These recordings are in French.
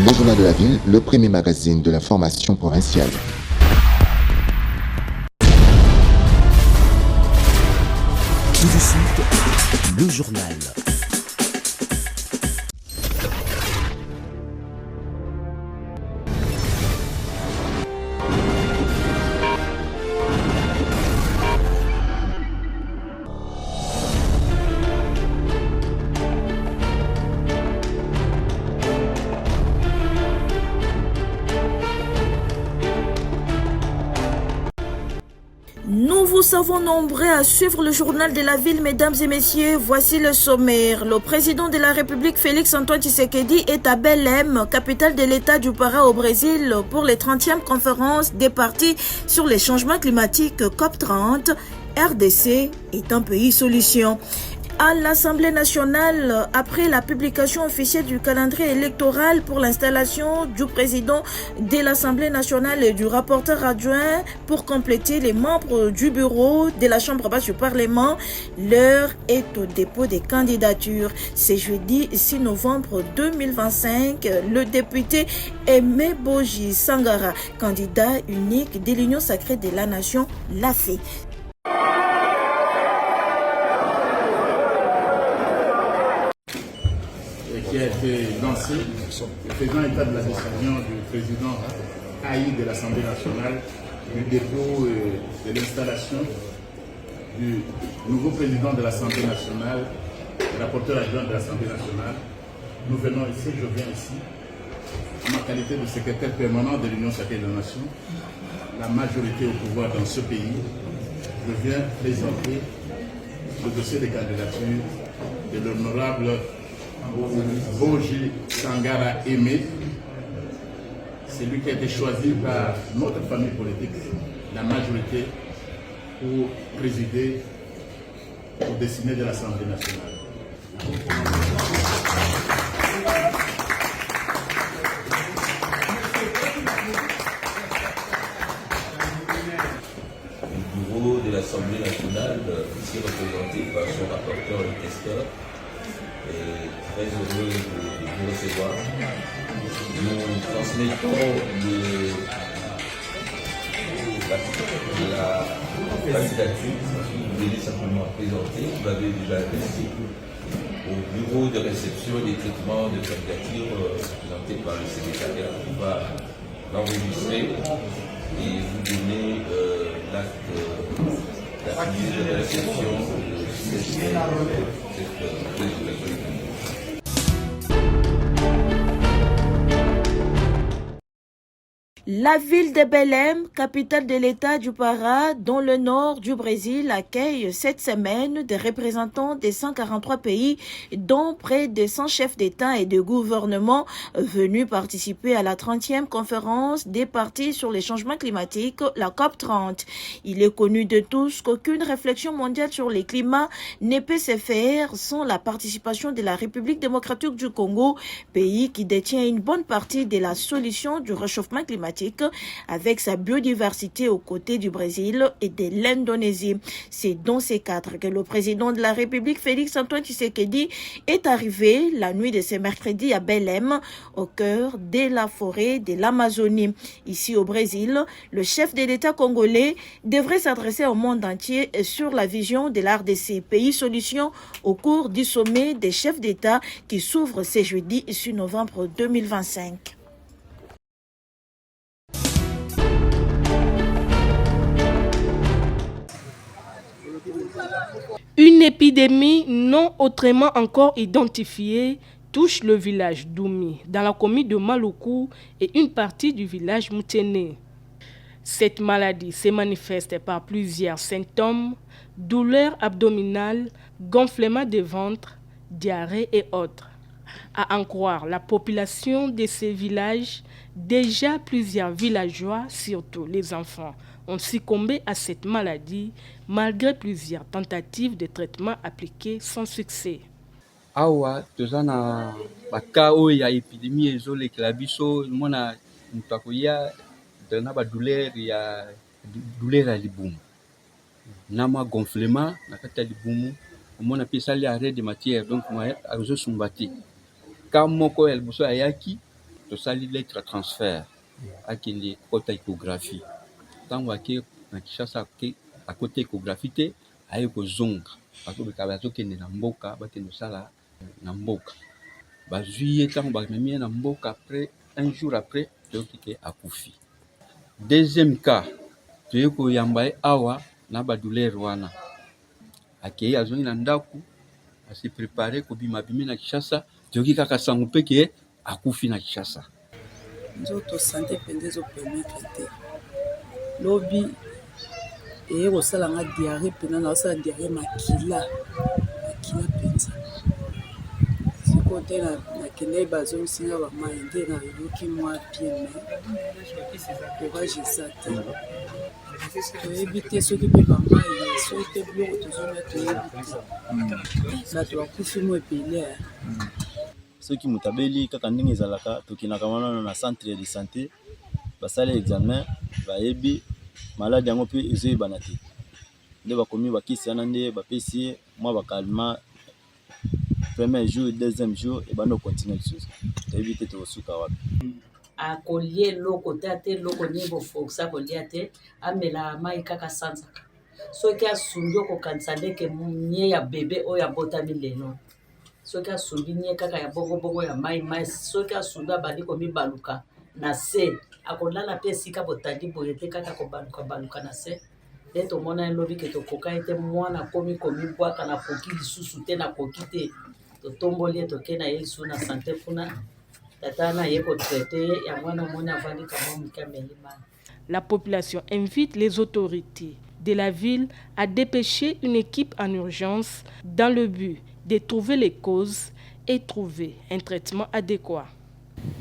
Le Journal de la Ville, le premier magazine de l'information provinciale. Tout de suite, le journal. Nous vous savons nombreux à suivre le journal de la ville, mesdames et messieurs. Voici le sommaire. Le président de la République, Félix-Antoine Tshisekedi, est à Belém, capitale de l'État du Pará au Brésil, pour les 30e conférences des partis sur les changements climatiques COP30. RDC est un pays solution. À l'Assemblée nationale, après la publication officielle du calendrier électoral pour l'installation du président de l'Assemblée nationale et du rapporteur adjoint pour compléter les membres du bureau de la Chambre basse du Parlement, l'heure est au dépôt des candidatures. C'est jeudi 6 novembre 2025. Le député Aimé Boji Sangara, candidat unique de l'Union sacrée de la nation, l'a fait. Qui a été lancé, faisant état de la décision du président Haï de l'Assemblée nationale, du dépôt de l'installation du nouveau président de l'Assemblée nationale, le rapporteur adjoint de l'Assemblée nationale. Nous venons ici, je viens ici, en ma qualité de secrétaire permanent de l'Union sacrée de la nation, la majorité au pouvoir dans ce pays. Je viens présenter le dossier de candidature de l'honorable Boji Sangara Aimé. C'est lui qui a été choisi par notre famille politique, la majorité, pour présider au destiné de l'Assemblée nationale. Le bureau de l'Assemblée nationale, ici représenté par son rapporteur et questeur, est très heureux de vous recevoir. Nous transmettons la candidature que vous venez simplement présenter. Vous l'avez déjà investi au bureau de réception et des traitements de candidature présenté par le secrétariat qui va l'enregistrer et vous donner l'acte d'accusé de réception de cette présentation. La ville de Belém, capitale de l'État du Pará, dans le nord du Brésil, accueille cette semaine des représentants des 143 pays, dont près de 100 chefs d'État et de gouvernement venus participer à la 30e conférence des partis sur les changements climatiques, la COP30. Il est connu de tous qu'aucune réflexion mondiale sur les climats ne peut se faire sans la participation de la République démocratique du Congo, pays qui détient une bonne partie de la solution du réchauffement climatique, avec sa biodiversité aux côtés du Brésil et de l'Indonésie. C'est dans ces cadres que le président de la République, Félix-Antoine Tshisekedi, est arrivé la nuit de ce mercredi à Belém, au cœur de la forêt de l'Amazonie. Ici au Brésil, le chef de l'État congolais devrait s'adresser au monde entier sur la vision de la RDC, pays solution, au cours du sommet des chefs d'État qui s'ouvre ce jeudi 6 novembre 2025. Une épidémie non autrement encore identifiée touche le village d'Oumi, dans la commune de Maluku et une partie du village Moutene. Cette maladie se manifeste par plusieurs symptômes: douleurs abdominales, gonflement de ventre, diarrhée et autres. À en croire la population de ces villages, déjà plusieurs villageois, surtout les enfants, ont succombé à cette maladie malgré plusieurs tentatives de traitement appliquées sans succès. Awa toza na baka oyo ya epidemie ezolekela biso mona moto akoya na douleur ya libumu na mwa gonflement na kati ya libumu, omona mpe esali arrêt de matière, donc azosumba te ka moko ya liboso ayaki tosali lettre transfert akende kota échographie ntango ake na Kinshasa ake akota échographie te aye kozonga bakobeka bazokende na mboka bakende kosala na mboka bazwi ye ntango bamemi ye na mboka après un jour après toyoki ke akufi. Deuxième cas toye koyamba ye awa na badouleur wana akei azongi na ndako ase prépare kobima bimi na Kinshasa toyoki kaka sango mpe ke akufi na Kinshasa. Nzoto santé pende ezopermettre te lobi eye kosala nga diarrhée mpena na osala diarrhée makila mpenza sikoyo te nakendei bazongisinga bamai nde nayoki mwa bien me courage eza te toyebi te soki mpe bamai soki te biloko tozomia toyebi te bato bakufi mo epele soki moto abeli kaka ndenge ezalaka tokendaka wana na centre de santé basala examen bayebi maladi yango mpe ezoyebana te nde bakomi bakisi wana nde bapesi ye mwa bakalma premier jour deuxième jour ebanda okontinue lisusu toyebi te tokosuka wapi akolia eloko te ate eloko nini bofokisa kolia te amela mai kaka sanzaka soki asumbi okokanisa ndeke nye ya bebe oyo abotami lelo soki asumbi nye kaka ya bokoboko ya mai soki asumbi abandi komibaluka na se akolala mpe esika botandi boye te kaka kobaluka na se nde tomona elobi ke tokoka ete mwana komi komibwaka na koki lisusu te na koki te totomboli ye toke na ye lisusu na sante kuna tata na ye kotraite ye ya mwana omoni avandi kama moke ameli mai. La population invite les autorités de la ville à dépêcher une équipe en urgence dans le but de trouver les causes et trouver un traitement adéquat.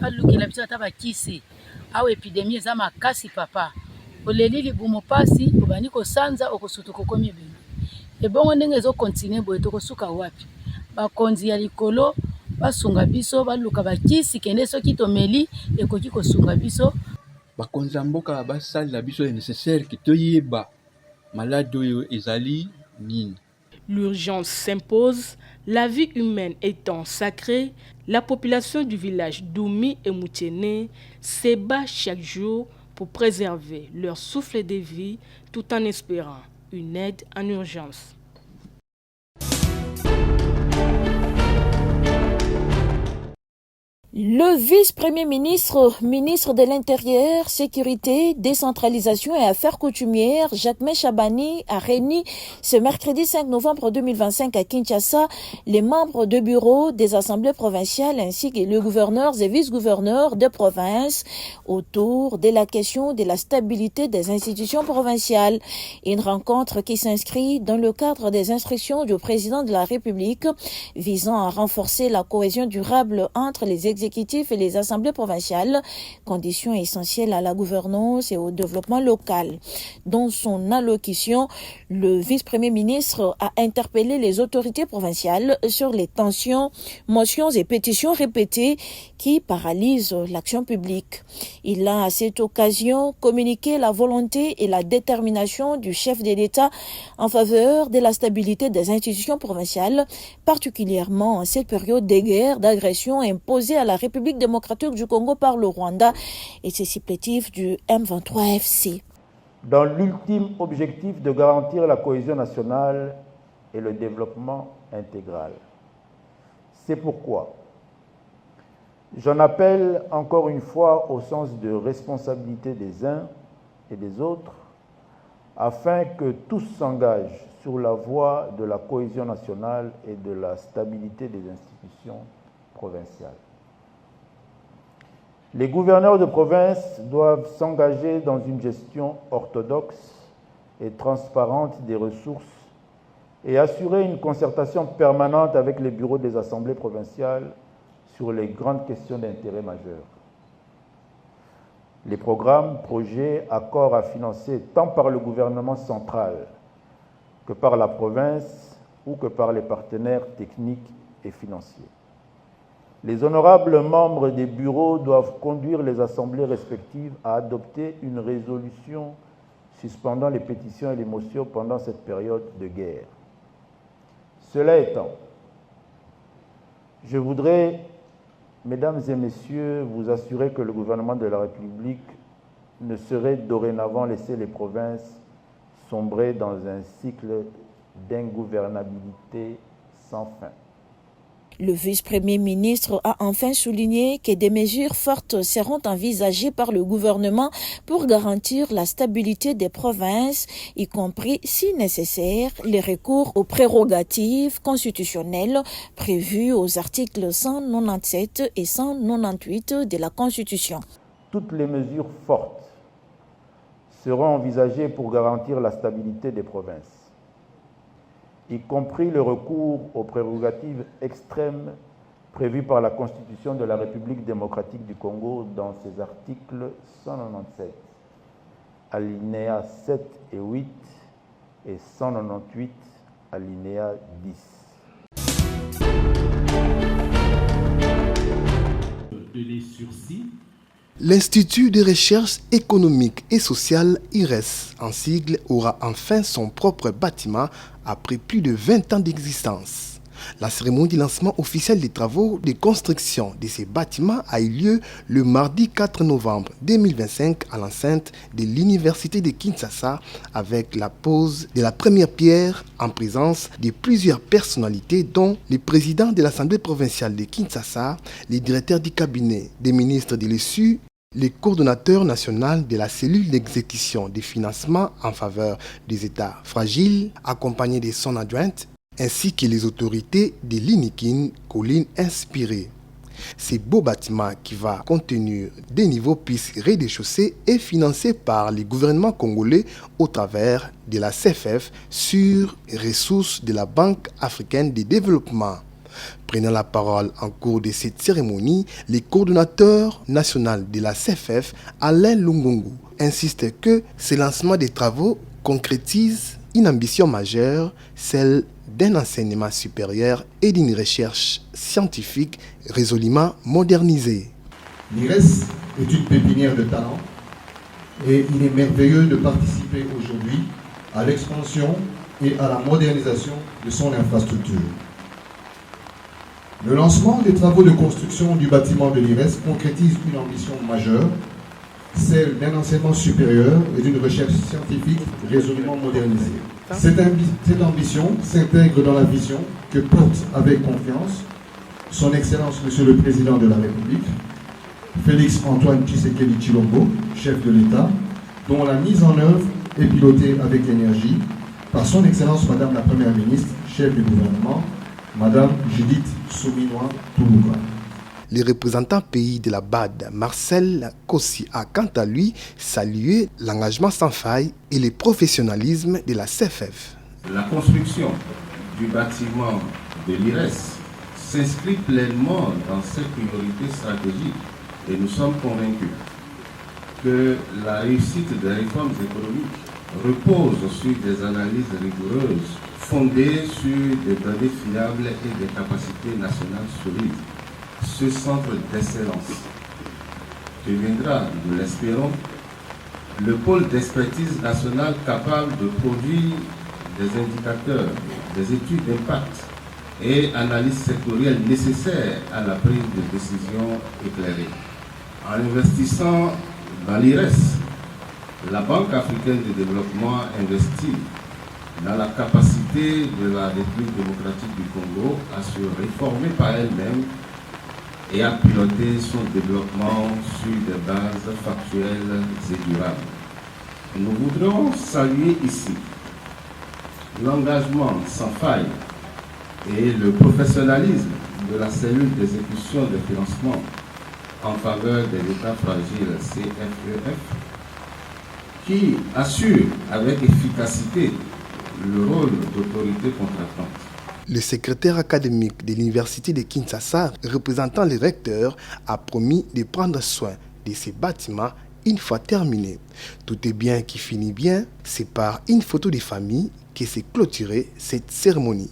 alukela biso ata bakisi awa epidemie eza makasi papa oleli libumu pasi obandi kosanza okosutu kokomi ebemi ebongo ndenge ezokontinue boye tokosuka wapi bakonzi ya likolo basunga biso baluka bakisi kende soki tomeli ekoki kosunga biso bakonzi ya mboka basalela biso ya nécessaire ke toyeba malade oyo ezali nini. L'urgence s'impose, la vie humaine étant sacrée, la population du village d'Oumi et Moutiéné se bat chaque jour pour préserver leur souffle de vie tout en espérant une aide en urgence. Le vice-premier ministre, ministre de l'Intérieur, Sécurité, Décentralisation et Affaires coutumières, Jacquemain Chabani, a réuni ce mercredi 5 novembre 2025 à Kinshasa les membres de bureau des assemblées provinciales ainsi que les gouverneurs et vice-gouverneurs de province autour de la question de la stabilité des institutions provinciales. Une rencontre qui s'inscrit dans le cadre des instructions du président de la République visant à renforcer la cohésion durable entre les exécutifs et les assemblées provinciales, condition essentielle à la gouvernance et au développement local. Dans son allocution, le vice-premier ministre a interpellé les autorités provinciales sur les tensions, motions et pétitions répétées qui paralysent l'action publique. Il a à cette occasion communiqué la volonté et la détermination du chef de l'État en faveur de la stabilité des institutions provinciales, particulièrement en cette période de guerre, d'agression imposée à la République démocratique du Congo par le Rwanda et ses supplétifs du M23FC. Dans l'ultime objectif de garantir la cohésion nationale et le développement intégral. C'est pourquoi j'en appelle encore une fois au sens de responsabilité des uns et des autres afin que tous s'engagent sur la voie de la cohésion nationale et de la stabilité des institutions provinciales. Les gouverneurs de province doivent s'engager dans une gestion orthodoxe et transparente des ressources et assurer une concertation permanente avec les bureaux des assemblées provinciales sur les grandes questions d'intérêt majeur. Les programmes, projets, accords à financer tant par le gouvernement central que par la province ou que par les partenaires techniques et financiers. Les honorables membres des bureaux doivent conduire les assemblées respectives à adopter une résolution suspendant les pétitions et les motions pendant cette période de guerre. Cela étant, je voudrais Mesdames et messieurs, vous assurez que le gouvernement de la République ne saurait dorénavant laisser les provinces sombrer dans un cycle d'ingouvernabilité sans fin. Le vice-premier ministre a enfin souligné que des mesures fortes seront envisagées par le gouvernement pour garantir la stabilité des provinces, y compris, si nécessaire, les recours aux prérogatives constitutionnelles prévues aux articles 197 et 198 de la Constitution. Toutes les mesures fortes seront envisagées pour garantir la stabilité des provinces, y compris le recours aux prérogatives extrêmes prévues par la Constitution de la République démocratique du Congo dans ses articles 197, alinéas 7 et 8 et 198, alinéa 10. Les sursis. L'Institut de recherche économique et sociale IRES, en sigle, aura enfin son propre bâtiment après plus de 20 ans d'existence. La cérémonie de lancement officiel des travaux de construction de ces bâtiments a eu lieu le mardi 4 novembre 2025 à l'enceinte de l'Université de Kinshasa avec la pose de la première pierre en présence de plusieurs personnalités dont le président de l'Assemblée provinciale de Kinshasa, le directeur du cabinet des ministres de l'ESU, le coordonnateur national de la cellule d'exécution des financements en faveur des États fragiles, accompagné de son adjointe, ainsi que les autorités de l'INIKIN, Colline Inspirée. Ce beau bâtiment qui va contenir des niveaux plus rez-de-chaussée est financé par le gouvernement congolais au travers de la CFF sur ressources de la Banque africaine de développement. Prenant la parole en cours de cette cérémonie, le coordonnateur national de la CFF, Alain Lungungu, insiste que ce lancement des travaux concrétise une ambition majeure, celle d'un enseignement supérieur et d'une recherche scientifique résolument modernisée. L'IRES est une pépinière de talent et il est merveilleux de participer aujourd'hui à l'expansion et à la modernisation de son infrastructure. Le lancement des travaux de construction du bâtiment de l'IRES concrétise une ambition majeure, celle d'un enseignement supérieur et d'une recherche scientifique résolument modernisée. Cette ambition s'intègre dans la vision que porte avec confiance son Excellence Monsieur le Président de la République, Félix Antoine Tshisekedi Tshilombo, chef de l'État, dont la mise en œuvre est pilotée avec énergie par son Excellence Madame la Première Ministre, chef du gouvernement, Madame Judith Souminois Toulouka. Le représentant pays de la BAD, Marcel Kossi, a quant à lui salué l'engagement sans faille et le professionnalisme de la CFF. La construction du bâtiment de l'IRES s'inscrit pleinement dans cette priorité stratégique et nous sommes convaincus que la réussite des réformes économiques repose sur des analyses rigoureuses fondées sur des données fiables et des capacités nationales solides. Ce centre d'excellence deviendra, nous l'espérons, le pôle d'expertise nationale capable de produire des indicateurs, des études d'impact et analyses sectorielles nécessaires à la prise de décisions éclairées. En investissant dans l'IRES, la Banque africaine de développement investit dans la capacité de la République démocratique du Congo à se réformer par elle-même et à piloter son développement sur des bases factuelles et durables. Nous voudrions saluer ici l'engagement sans faille et le professionnalisme de la cellule d'exécution de financement en faveur des États fragiles CFEF qui assure avec efficacité le rôle d'autorité contractante. Le secrétaire académique de l'Université de Kinshasa, représentant le recteur, a promis de prendre soin de ces bâtiments une fois terminés. Tout est bien qui finit bien, c'est par une photo de famille que s'est clôturée cette cérémonie.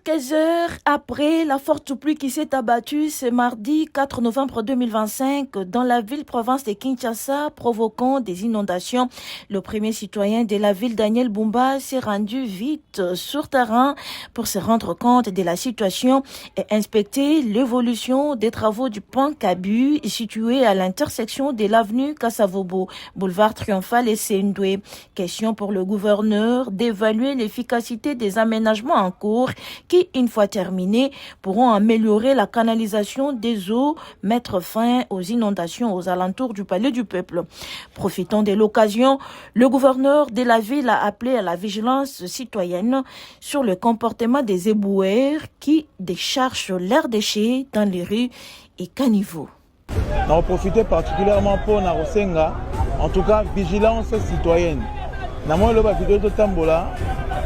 Quelques heures après la forte pluie qui s'est abattue ce mardi 4 novembre 2025 dans la ville-province de Kinshasa, provoquant des inondations, le premier citoyen de la ville, Daniel Bumba, s'est rendu vite sur terrain pour se rendre compte de la situation et inspecter l'évolution des travaux du pont Kabu situé à l'intersection de l'avenue Kassavobo, boulevard Triomphal et Sendoué. Question pour le gouverneur d'évaluer l'efficacité des aménagements en cours qui, une fois terminés, pourront améliorer la canalisation des eaux, mettre fin aux inondations aux alentours du Palais du Peuple. Profitant de l'occasion, le gouverneur de la ville a appelé à la vigilance citoyenne sur le comportement des éboueurs qui déchargent leurs déchets dans les rues et caniveaux. On va profiter particulièrement pour Narosenga, en tout cas vigilance citoyenne. Dans le vidéo de Tambola,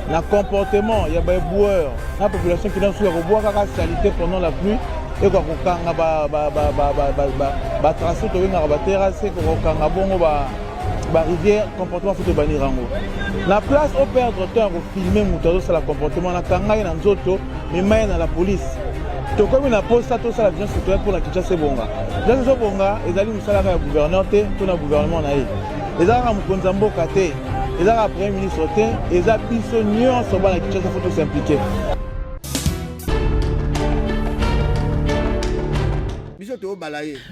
le comportement, il y a des boueurs, la population qui est sur le bois, la salité pendant la pluie, et qu'on a tracé, on a terrassé, on a bon, rivière, comportement faut bannir en haut. La place au perdre temps pour filmer moutado sur le comportement, on a kangaï dans zoto, mais maï dans la police. Donc comme il a posé ça, tout ça la vision citoyenne pour la Kinshasa Bonga. Là c'est Bonga, ils allaient nous salaire à gouverneur, tout le gouvernement naïf. Ils allaient nous konzambo kate. Et là, après ministre, et là, il faut s'impliquer.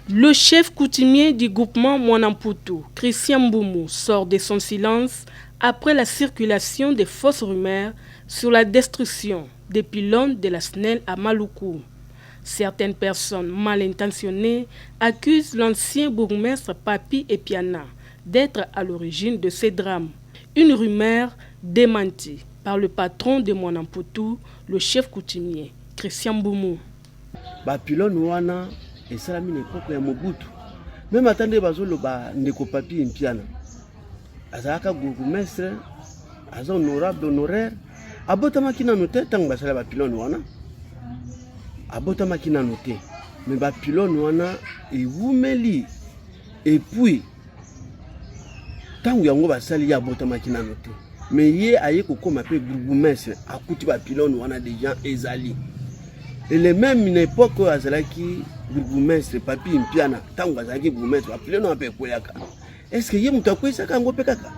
Le chef coutumier du groupement Mwanamputu, Christian Mboumou, sort de son silence après la circulation des fausses rumeurs sur la destruction des pylônes de la SNEL à Maluku. Certaines personnes mal intentionnées accusent l'ancien bourgmestre Papi Epiana d'être à l'origine de ces drames. Une rumeur démentie par le patron de Mwanamputu, le chef coutumier, Christian Mboumou. Bapilone wana esalami n'époque ya Mobutu. Même attendez bazolo ba ndeko Papi Mpiana. Azaka bourgmestre, aza honorable honoraire, abotama kina noté tang basala bapilone wana. Abotama kina noté. Mais bapilone wana ewumeli et puis tangu yango basali ya botama kina noté. Mais ye aye kokoma pe bourgmestre akuti bapilone wana déjà ezali. Et les mêmes une époque où azalaki bourgmestre Papi Mpiana tangu azalaki bourgmestre bapilone wana pe koyaka. Est-ce que ye mutakwisa kango pe kaka?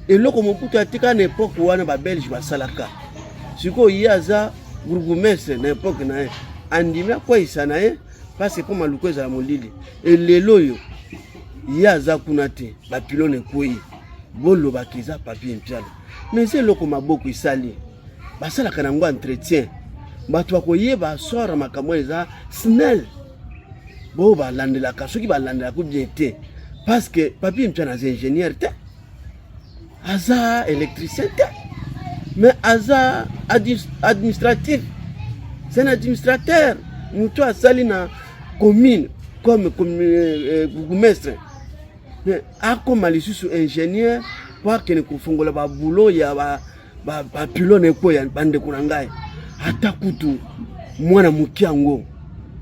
Et loko Mobutu atika na époque wana ba Belge basalaka. Siko yaza bourgmestre na époque na andimia kwa isana parce que comme Maluku ezala molili. Et lelo yo yaza kunate bapilone koyi bolo bakiza Papi Mpiana. Mais c'est loko maboko isali. Basala kanango entretien. Batu bakoyeba sora makambo eza SNEL. Bo ba landela kasoki ba landela ku bien te. Parce que Papi Mpiana est ingénieur te. Aza électricien te. Mais aza administratif. C'est un administrateur. Mutu asali na commune comme bourgmestre. Mais comme lisusu ingénieur pour que ne kufungola ba boulot ya ba pylone ko ya bande kunangai. Ata kutu mwana mukiango.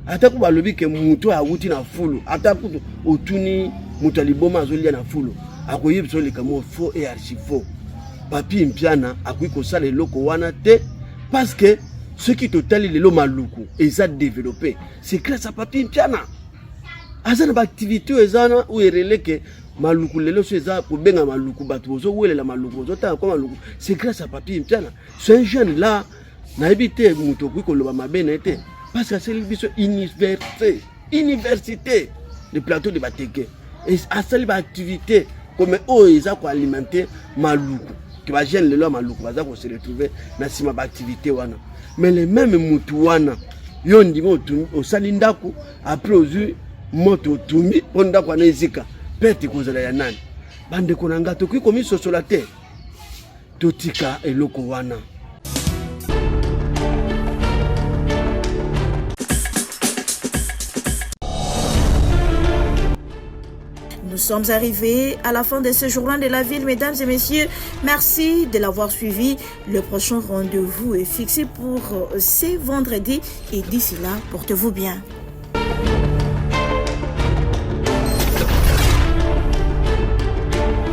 Ata ku balobi ke mutu awuti na fulu. Ata kutu otuni mutu aliboma azolia na fulu. Akoyebso le kamo faux et archi faux. Papi Mpiana akoyiko sala eloko wana te parce que ce qui totali lelo Maluku eza développé, c'est grâce à Papi Mpiana. Azana ba activité ezana ou ereleke Maluku lelo eza ko benga Maluku batu bozo welela Maluku zota ko Maluku, c'est grâce à Papi Mpiana. Ce jeune là na ebité muto ko loba mabene te parce que c'est biso université le plateau de Bateke et asali ba activité comme eza ko alimenter Maluku que ba jeune lelo Maluku baza ko se retrouver na sima ba activité wana. Mais les mêmes mutuwana yondi motu osalindako après ozu moto tumbi ponda kwa nezika pete kozala ya nani bande konanga to ki komi sosola te totika eloko wana. Nous sommes arrivés à la fin de ce journal de la ville, mesdames et messieurs. Merci de l'avoir suivi. Le prochain rendez-vous est fixé pour ce vendredi. Et d'ici là, portez-vous bien.